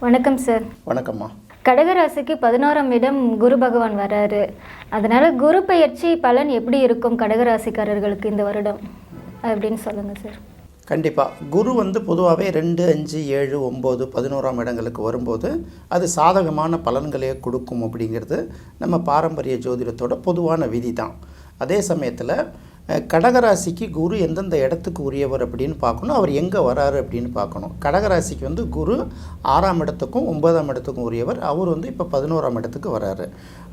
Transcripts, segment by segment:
வணக்கம் சார். வணக்கம்மா. கடகராசிக்கு 11ஆம் இடம் குரு பகவான் வராரு. அதனால குரு பெயர்ச்சி பலன் எப்படி இருக்கும் கடகராசிக்காரர்களுக்கு இந்த வருடம் அப்படின்னு சொல்லுங்கள் சார். கண்டிப்பாக குரு பொதுவாகவே 2, 5, 7, 9, 11ஆம் இடங்களுக்கு வரும்போது அது சாதகமான பலன்களே கொடுக்கும் அப்படிங்கிறது நம்ம பாரம்பரிய ஜோதிடத்தோட பொதுவான விதி தான். அதே சமயத்தில் கடகராசிக்கு குரு எந்தெந்த இடத்துக்கு உரியவர் அப்படின்னு பார்க்கணும், அவர் எங்கே வராரு அப்படின்னு பார்க்கணும். கடகராசிக்கு குரு 6ஆம் இடத்துக்கும் 9ஆம் இடத்துக்கும் உரியவர். அவர் இப்போ 11ஆம் இடத்துக்கு வராரு.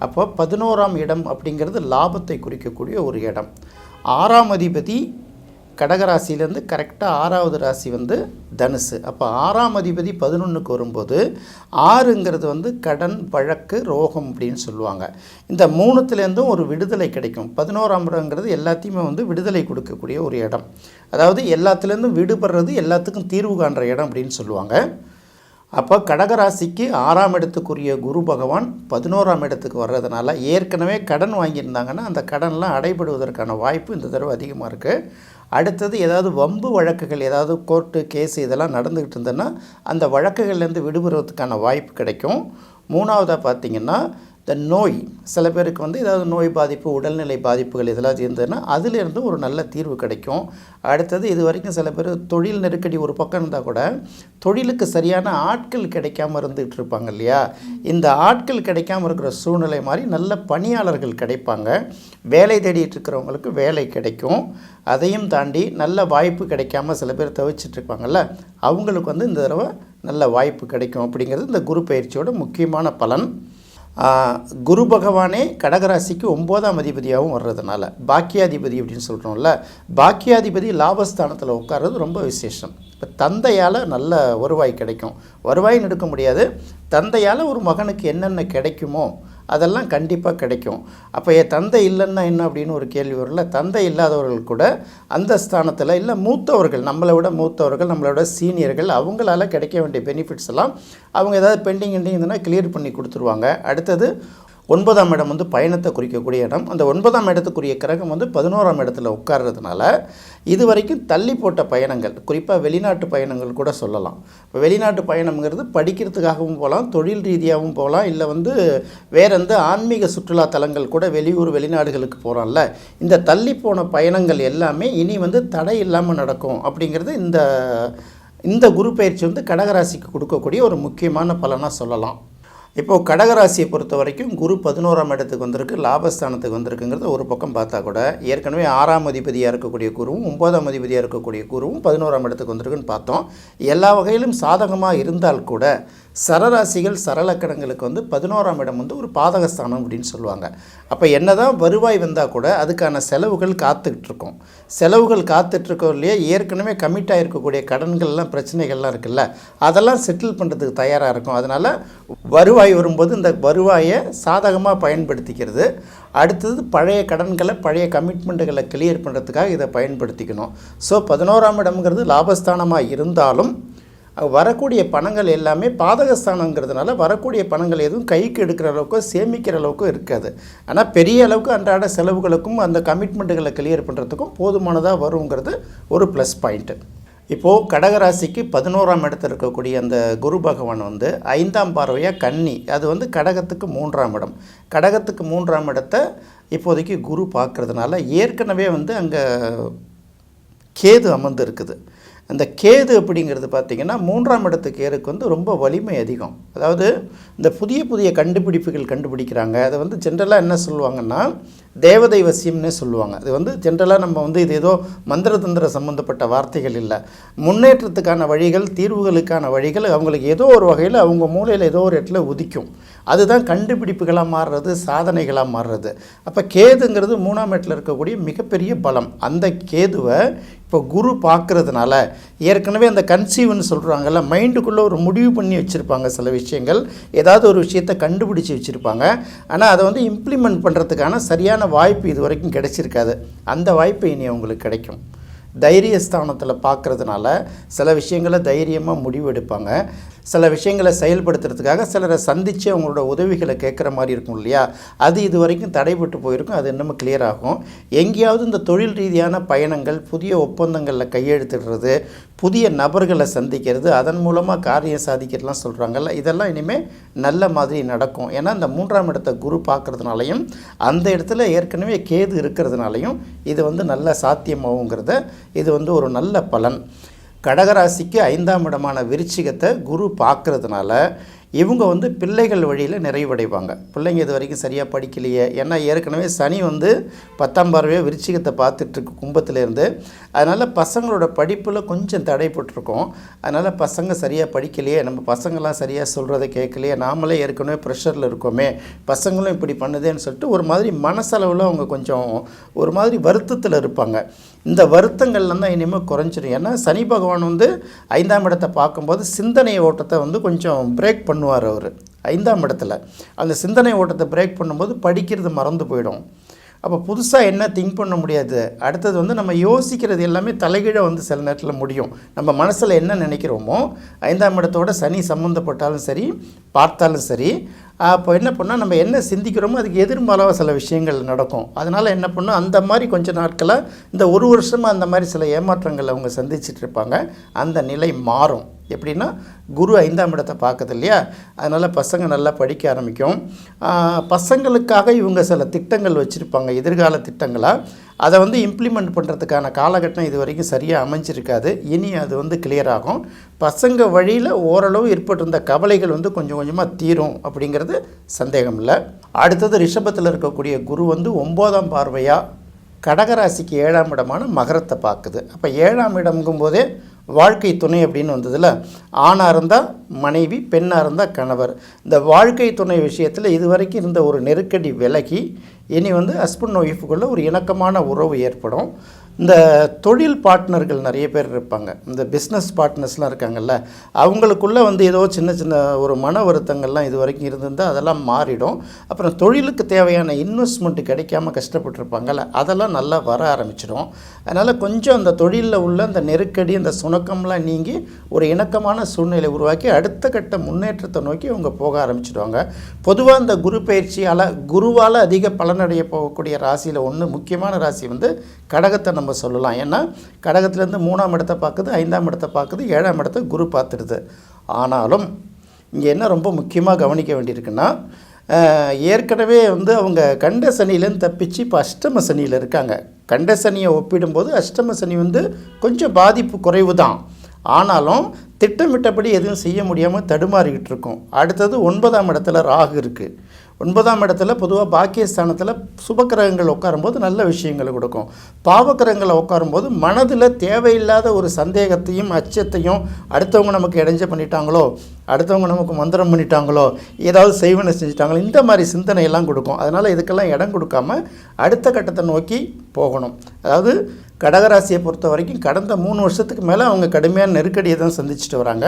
அப்போ 11ஆம் இடம் அப்படிங்கிறது லாபத்தை குறிக்கக்கூடிய ஒரு இடம். 6ஆம் அதிபதி கடகராசியிலேருந்து கரெக்டாக 6வது ராசி தனுசு. அப்போ 6ஆம் அதிபதி 11க்கு வரும்போது 6ங்கிறது கடன், வழக்கு, ரோகம் அப்படின்னு சொல்லுவாங்க. இந்த மூணுத்துலேருந்தும் ஒரு விடுதலை கிடைக்கும். 11ஆம் இடங்கிறது எல்லாத்தையுமே விடுதலை கொடுக்கக்கூடிய ஒரு இடம். அதாவது எல்லாத்துலேருந்தும் விடுபடுறது, எல்லாத்துக்கும் தீர்வு காண்ற இடம் அப்படின்னு சொல்லுவாங்க. அப்போ கடகராசிக்கு 6ஆம் இடத்துக்குரிய குரு பகவான் 11ஆம் இடத்துக்கு வர்றதுனால ஏற்கனவே கடன் வாங்கியிருந்தாங்கன்னா அந்த கடன்லாம் அடைபடுவதற்கான வாய்ப்பு இந்த தடவை அதிகமாக இருக்குது. அடுத்தது ஏதாவது வம்பு வழக்குகள், ஏதாவது கோர்ட்டு கேஸு இதெல்லாம் நடந்துக்கிட்டு இருந்ததுன்னா அந்த வழக்குகள்லேருந்து விடுபடுறதுக்கான வாய்ப்பு கிடைக்கும். மூணாவதாக பார்த்திங்கன்னா இந்த நோய், சில பேருக்கு ஏதாவது நோய் பாதிப்பு, உடல்நிலை பாதிப்புகள் இதெல்லாம் இருந்ததுன்னா அதிலிருந்து ஒரு நல்ல தீர்வு கிடைக்கும். அடுத்தது இது வரைக்கும் சில பேர் தொழில் நெருக்கடி ஒரு பக்கம் இருந்தால் கூட தொழிலுக்கு சரியான ஆட்கள் கிடைக்காமல் இருந்துகிட்டு இருப்பாங்க இல்லையா, இந்த ஆட்கள் கிடைக்காமல் இருக்கிற சூழ்நிலை மாதிரி நல்ல பணியாளர்கள் கிடைப்பாங்க. வேலை தேடிட்டு இருக்கிறவங்களுக்கு வேலை கிடைக்கும். அதையும் தாண்டி நல்ல வாய்ப்பு கிடைக்காம சில பேர் தவிச்சிட்ருப்பாங்கள்ல, அவங்களுக்கு இந்த தடவை நல்ல வாய்ப்பு கிடைக்கும் அப்படிங்கிறது இந்த குரு பயிற்சியோட முக்கியமான பலன். குரு பகவானே கடகராசிக்கு 9ஆம் அதிபதியாகவும் வர்றதுனால பாக்கியாதிபதி அப்படின்னு சொல்கிறோம்ல, பாக்கியாதிபதி லாபஸ்தானத்தில் உட்கார்றது ரொம்ப விசேஷம். இப்போ தந்தையால் நல்ல வருவாய் கிடைக்கும். வருவாயின்னு எடுக்க முடியாது, தந்தையால் ஒரு மகனுக்கு என்னென்ன கிடைக்குமோ அதெல்லாம் கண்டிப்பாக கிடைக்கும். அப்போ என் தந்தை இல்லைன்னா என்ன அப்படின்னு ஒரு கேள்வி வரல. தந்தை இல்லாதவர்கள் கூட அந்த ஸ்தானத்தில் இல்லை மூத்தவர்கள், நம்மளை விட மூத்தவர்கள், நம்மளோட சீனியர்கள், அவங்களால கிடைக்க வேண்டிய பெனிஃபிட்ஸ் எல்லாம் அவங்க ஏதாவது பெண்டிங் இருந்ததுன்னா கிளியர் பண்ணி கொடுத்துருவாங்க. அடுத்தது 9ஆம் இடம் பயணத்தை குறிக்கக்கூடிய இடம். அந்த 9ஆம் இடத்துக்குரிய கிரகம் 11ஆம் இடத்துல உட்கார்றதுனால இது வரைக்கும் தள்ளி போட்ட பயணங்கள், குறிப்பாக வெளிநாட்டு பயணங்கள் கூட சொல்லலாம். இப்போ வெளிநாட்டு பயணம்ங்கிறது படிக்கிறதுக்காகவும் போகலாம், தொழில் ரீதியாகவும் போகலாம், இல்லை வேறு எந்த ஆன்மீக சுற்றுலா தலங்கள் கூட வெளியூர் வெளிநாடுகளுக்கு போகிறோம்ல, இந்த தள்ளி போன பயணங்கள் எல்லாமே இனி தடை இல்லாமல் நடக்கும் அப்படிங்கிறது இந்த குரு பயிற்சி கடகராசிக்கு கொடுக்கக்கூடிய ஒரு முக்கியமான பலனாக சொல்லலாம். இப்போது கடகராசியை பொறுத்த வரைக்கும் குரு 11ஆம் இடத்துக்கு வந்திருக்கு, லாபஸ்தானத்துக்கு வந்திருக்குங்கிறது ஒரு பக்கம் பார்த்தா கூட ஏற்கனவே 6ஆம் அதிபதியாக இருக்கக்கூடிய குருவும் 9ஆம் அதிபதியாக இருக்கக்கூடிய குருவும் 11ஆம் இடத்துக்கு வந்திருக்குன்னு பார்த்தோம். எல்லா வகையிலும் சாதகமாக இருந்தால் கூட சரராசிகள் சரலக்கணங்களுக்கு 11ஆம் இடம் ஒரு பாதகஸ்தானம் அப்படின்னு சொல்லுவாங்க. அப்போ என்ன தான் வருவாய் வந்தால் கூட அதுக்கான செலவுகள் காத்துட்ருக்கோம். செலவுகள் காத்துட்ருக்கோம் இல்லையா, ஏற்கனவே கமிட் ஆகிருக்கக்கூடிய கடன்கள்லாம் பிரச்சனைகள்லாம் இருக்குல்ல, அதெல்லாம் செட்டில் பண்ணுறதுக்கு தயாராக இருக்கும். அதனால் வருவாய் வரும்போது இந்த வருவாயை சாதகமாக பயன்படுத்திக்கிறது. அடுத்தது பழைய கடன்களை, பழைய கமிட்மெண்ட்டுகளை கிளியர் பண்ணுறதுக்காக இதை பயன்படுத்திக்கணும். ஸோ 11ஆம் இடம்ங்கிறது லாபஸ்தானமாக இருந்தாலும் வரக்கூடிய பணங்கள் எல்லாமே பாதகஸ்தானங்கிறதுனால வரக்கூடிய பணங்கள் எதுவும் கைக்கு எடுக்கிற அளவுக்கோ சேமிக்கிற அளவுக்கோ இருக்காது. ஆனால் பெரிய அளவுக்கு அன்றாட செலவுகளுக்கும் அந்த கமிட்மெண்ட்டுகளை கிளியர் பண்ணுறதுக்கும் போதுமானதாக வருங்கிறது ஒரு ப்ளஸ் பாயிண்ட்டு. இப்போது கடகராசிக்கு 11ஆம் இடத்துல இருக்கக்கூடிய அந்த குரு பகவான் 5ஆம் பார்வையாக கன்னி, அது கடகத்துக்கு 3ஆம் இடம். கடகத்துக்கு 3ஆம் இடத்தை இப்போதைக்கு குரு பார்க்குறதுனால ஏற்கனவே அங்கே கேது அமர்ந்து இருக்குது. அந்த கேது அப்படிங்கிறது பார்த்திங்கன்னா 3ஆம் இடத்து கேருக்கு ரொம்ப வலிமை அதிகம். அதாவது இந்த புதிய புதிய கண்டுபிடிப்புகள் கண்டுபிடிக்கிறாங்க. அதை ஜென்ரலாக என்ன சொல்லுவாங்கன்னா தேவதை வசியம்னே சொல்லுவாங்க. அது ஜென்ரலாக நம்ம இது ஏதோ மந்திர தந்திர சம்மந்தப்பட்ட வார்த்தைகள் இல்லை. முன்னேற்றத்துக்கான வழிகள், தீர்வுகளுக்கான வழிகள் அவங்களுக்கு ஏதோ ஒரு வகையில் அவங்க மூளையில் ஏதோ ஒரு இடத்துல உதிக்கும். அதுதான் கண்டுபிடிப்புகளாக மாறுறது, சாதனைகளாக மாறுறது. அப்போ கேதுங்கிறது 3ஆம் இடத்துல இருக்கக்கூடிய மிகப்பெரிய பலம். அந்த கேதுவை இப்போ குரு பார்க்குறதுனால ஏற்கனவே அந்த கன்சீவ்னு சொல்கிறாங்கல்ல, மைண்டுக்குள்ளே ஒரு முடிவு பண்ணி வச்சுருப்பாங்க. சில விஷயங்கள் ஏதாவது ஒரு விஷயத்தை கண்டுபிடிச்சி வச்சுருப்பாங்க. ஆனால் அதை இம்ப்ளிமெண்ட் பண்ணுறதுக்கான சரியான வாய்ப்பு இது வரைக்கும் கிடைச்சிருக்காது. அந்த வாய்ப்பு இனி அவங்களுக்கு கிடைக்கும். தைரியஸ்தானத்தில் பார்க்குறதுனால சில விஷயங்களை தைரியமாக முடிவெடுப்பாங்க. சில விஷயங்களை செயல்படுத்துறதுக்காக சிலரை சந்தித்து அவங்களோட உதவிகளை கேட்குற மாதிரி இருக்கும் இல்லையா, அது இது வரைக்கும் தடைபட்டு போயிருக்கும். அது இன்னமும் கிளியர் ஆகும். எங்கேயாவது இந்த தொழில் ரீதியான பயணங்கள், புதிய ஒப்பந்தங்களில் கையெழுத்திடுறது, புதிய நபர்களை சந்திக்கிறது, அதன் மூலமாக காரியம் சாதிக்கிறதுலாம் சொல்கிறாங்கல்ல, இதெல்லாம் இனிமேல் நல்ல மாதிரி நடக்கும். ஏன்னா இந்த 3ஆம் இடத்தை குரு பார்க்குறதுனாலையும் அந்த இடத்துல ஏற்கனவே கேது இருக்கிறதுனாலையும் இது வந்து நல்ல சாத்தியமாகுங்கிறத இது வந்து ஒரு நல்ல பலன். கடகராசிக்கு 5ஆம் இடமான விருச்சிகத்தை குரு பார்க்குறதுனால இவங்க வந்து பிள்ளைகள் வழியில் நிறைவடைவாங்க. பிள்ளைங்க இது வரைக்கும் சரியாக படிக்கலையே, ஏன்னா ஏற்கனவே சனி வந்து 10ஆம் பார்வையாக விருச்சிகத்தை பார்த்துட்ருக்கு கும்பத்திலேருந்து. அதனால் பசங்களோட படிப்பில் கொஞ்சம் தடைப்பட்டிருக்கும். அதனால் பசங்க சரியாக படிக்கலையே, நம்ம பசங்களாம் சரியாக சொல்கிறத கேட்கலையே, நாமளே ஏற்கனவே ப்ரெஷரில் இருக்கோமே, பசங்களும் இப்படி பண்ணுதேன்னு சொல்லிட்டு ஒரு மாதிரி மனசளவில் அவங்க கொஞ்சம் ஒரு மாதிரி வருத்தத்தில் இருப்பாங்க. இந்த வருத்தங்கள்லாம் தான் இனிமேல் குறைஞ்சிடும். ஏன்னா சனி பகவான் வந்து 5ஆம் இடத்தை பார்க்கும்போது சிந்தனை ஓட்டத்தை வந்து கொஞ்சம் பிரேக் பண்ணுவார். அவர் 5ஆம் இடத்துல அந்த சிந்தனை ஓட்டத்தை பிரேக் பண்ணும்போது படிக்கிறது மறந்து போயிடும். அப்போ புதுசாக என்ன திங்க் பண்ண முடியாது. அடுத்தது வந்து நம்ம யோசிக்கிறது எல்லாமே தலைகீழ வந்து சில நேரத்தில் முடியும். நம்ம மனசில் என்ன நினைக்கிறோமோ 5ஆம் இடத்தோட சனி சம்மந்தப்பட்டாலும் சரி, பார்த்தாலும் சரி, அப்போ என்ன பண்ணால் நம்ம என்ன சிந்திக்கிறோமோ அதுக்கு எதிர்மாறாக சில விஷயங்கள் நடக்கும். அதனால் என்ன பண்ணோம், அந்த மாதிரி கொஞ்சம் நாட்களாக இந்த ஒரு வருஷமாக அந்த மாதிரி சில ஏமாற்றங்கள் அவங்க சந்திச்சுட்டு இருப்பாங்க. அந்த நிலை மாறும். எப்படின்னா குரு 5ஆம் இடத்தை பார்க்குது இல்லையா, அதனால் பசங்க நல்லா படிக்க ஆரம்பிக்கும். பசங்களுக்காக இவங்க சில திட்டங்கள் வச்சுருப்பாங்க, எதிர்கால திட்டங்களாக. அதை வந்து இம்ப்ளிமெண்ட் பண்ணுறதுக்கான காலகட்டம் இது வரைக்கும் சரியாக அமைஞ்சிருக்காது. இனி அது வந்து கிளியர் ஆகும். பசங்க வழியில் ஓரளவு ஏற்பட்டிருந்த கவலைகள் வந்து கொஞ்சம் கொஞ்சமாக தீரும் அப்படிங்கிறது சந்தேகம் இல்லை. அடுத்தது ரிஷபத்தில் இருக்கக்கூடிய குரு வந்து 9ஆம் பார்வையாக கடகராசிக்கு 7ஆம் இடமான மகரத்தை பார்க்குது. அப்போ 7ஆம் இடம்ங்கும்போதே வாழ்க்கை துணை அப்படின்னு வந்ததில் ஆணாக இருந்தால் மனைவி, பெண்ணாக இருந்தால் கணவர். இந்த வாழ்க்கை துணை விஷயத்தில் இது வரைக்கும் இருந்த ஒரு நெருக்கடி விலகி இனி வந்து ஹஸ்பண்ட் ஒய்ஃபுக்குள்ளே ஒரு இணக்கமான உறவு ஏற்படும். இந்த தொழில் பார்ட்னர்கள் நிறைய பேர் இருப்பாங்க, இந்த பிஸ்னஸ் பார்ட்னர்ஸ்லாம் இருக்காங்கல்ல, அவங்களுக்குள்ளே வந்து ஏதோ சின்ன சின்ன ஒரு மன வருத்தங்கள்லாம் இது வரைக்கும் இருந்திருந்தால் அதெல்லாம் மாறிடும். அப்புறம் தொழிலுக்கு தேவையான இன்வெஸ்ட்மெண்ட்டு கிடைக்காம கஷ்டப்பட்டுருப்பாங்கல்ல, அதெல்லாம் நல்லா வர ஆரம்பிச்சிடும். அதனால் கொஞ்சம் அந்த தொழிலில் உள்ள அந்த நெருக்கடி, அந்த சுணக்கம்லாம் நீங்கி ஒரு இணக்கமான சூழ்நிலை உருவாக்கி அடுத்த கட்ட முன்னேற்றத்தை நோக்கி அவங்க போக ஆரம்பிச்சிடுவாங்க. பொதுவாக இந்த குரு பயிற்சியால் குருவால் அதிக பலனடைய போகக்கூடிய ராசியில் ஒன்று முக்கியமான ராசி வந்து கடகத்தை நம்ம சொல்லலாம். ஏன்னா கடகத்திலேருந்து 3ஆம் இடத்தை பார்க்குது, 5ஆம் இடத்தை பார்க்குது, 7ஆம் இடத்தை குரு பார்த்துடுது. ஆனாலும் இங்கே என்ன ரொம்ப முக்கியமாக கவனிக்க வேண்டியிருக்குன்னா, ஏற்கனவே வந்து அவங்க கண்ட சனியிலேருந்து தப்பிச்சு இப்போ அஷ்டம சனியில் இருக்காங்க. கண்ட சனியை ஒப்பிடும்போது அஷ்டம சனி வந்து கொஞ்சம் பாதிப்பு குறைவு தான். ஆனாலும் திட்டமிட்டபடி எதுவும் செய்ய முடியாமல் தடுமாறிக்கிட்டு இருக்கும். அடுத்தது 9ஆம் இடத்துல ராகு இருக்குது. 9ஆம் இடத்துல பொதுவாக பாக்கியஸ்தானத்தில் சுபக்கிரகங்கள் உட்காரும்போது நல்ல விஷயங்களை கொடுக்கும். பாவக்கிரகங்களை உட்காரும்போது மனதில் தேவையில்லாத ஒரு சந்தேகத்தையும் அச்சத்தையும், அடுத்தவங்க நமக்கு இடைஞ்ச பண்ணிட்டாங்களோ, அடுத்தவங்க நமக்கு மந்திரம் பண்ணிட்டாங்களோ, ஏதாவது செய்வனை செஞ்சிட்டாங்களோ, இந்த மாதிரி சிந்தனையெல்லாம் கொடுக்கும். அதனால் இதுக்கெல்லாம் இடம் கொடுக்காம அடுத்த கட்டத்தை நோக்கி போகணும். அதாவது கடகராசியை பொறுத்த வரைக்கும் கடந்த 3 வருஷத்துக்கு மேலே அவங்க கடுமையான நெருக்கடியை தான் சந்திச்சுட்டு வராங்க.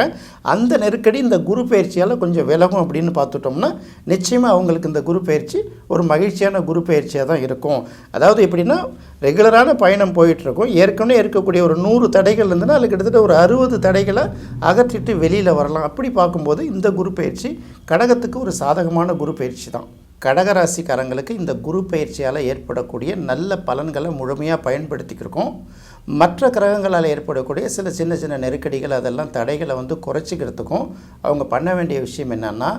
அந்த நெருக்கடி இந்த குரு பயிற்சியால் கொஞ்சம் விலகும் அப்படின்னு பார்த்துட்டோம்னா நிச்சயமாக அவங்களுக்கு இந்த குரு பயிற்சி ஒரு மகிழ்ச்சியான குரு பயிற்சியாக தான் இருக்கும். அதாவது எப்படின்னா ரெகுலரான பயணம் போயிட்டுருக்கும். ஏற்கனவே இருக்கக்கூடிய ஒரு 100 தடைகள் இருந்ததுன்னா அதில் கிட்டத்தட்ட ஒரு 60 தடைகளை அகற்றிட்டு வெளியில் வரலாம். அப்படி பார்க்கும்போது இந்த குரு பயிற்சி கடகத்துக்கு ஒரு சாதகமான குரு பயிற்சி தான். கடகராசிக்காரங்களுக்கு இந்த குரு பயிற்சியால் ஏற்படக்கூடிய நல்ல பலன்களை முழுமையாக பயன்படுத்திக்கிருக்கோம். மற்ற கிரகங்களால் ஏற்படக்கூடிய சில சின்ன சின்ன நெருக்கடிகள், அதெல்லாம் தடைகளை வந்து குறைச்சிக்கிறதுக்கும் அவங்க பண்ண வேண்டிய விஷயம் என்னென்னா,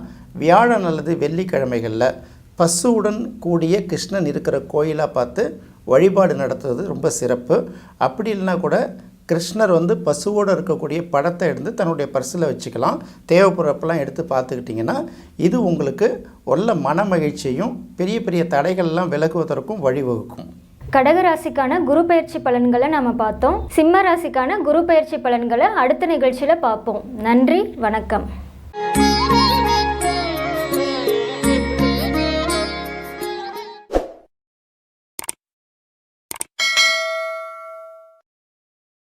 வியாழன் அல்லது வெள்ளிக்கிழமைகளில் பசுவுடன் கூடிய கிருஷ்ணன் இருக்கிற கோயிலாக பார்த்து வழிபாடு நடத்துறது ரொம்ப சிறப்பு. அப்படி இல்லைனா கூட கிருஷ்ணர் வந்து பசுவோடு இருக்கக்கூடிய படத்தை எடுத்து தன்னுடைய பர்ஸில் வச்சுக்கலாம். தேவைப்படுறப்பெல்லாம் எடுத்து பார்த்துக்கிட்டிங்கன்னா இது உங்களுக்கு நல்ல மன மகிழ்ச்சியையும் பெரிய பெரிய தடைகள்லாம் விலகுவதற்கும் வழிவகுக்கும். கடகராசிக்கான குரு பயிற்சி பலன்களை நம்ம பார்த்தோம். சிம்ம ராசிக்கான குரு பயிற்சி பலன்களை அடுத்த நிகழ்ச்சியில் பார்ப்போம். நன்றி, வணக்கம்.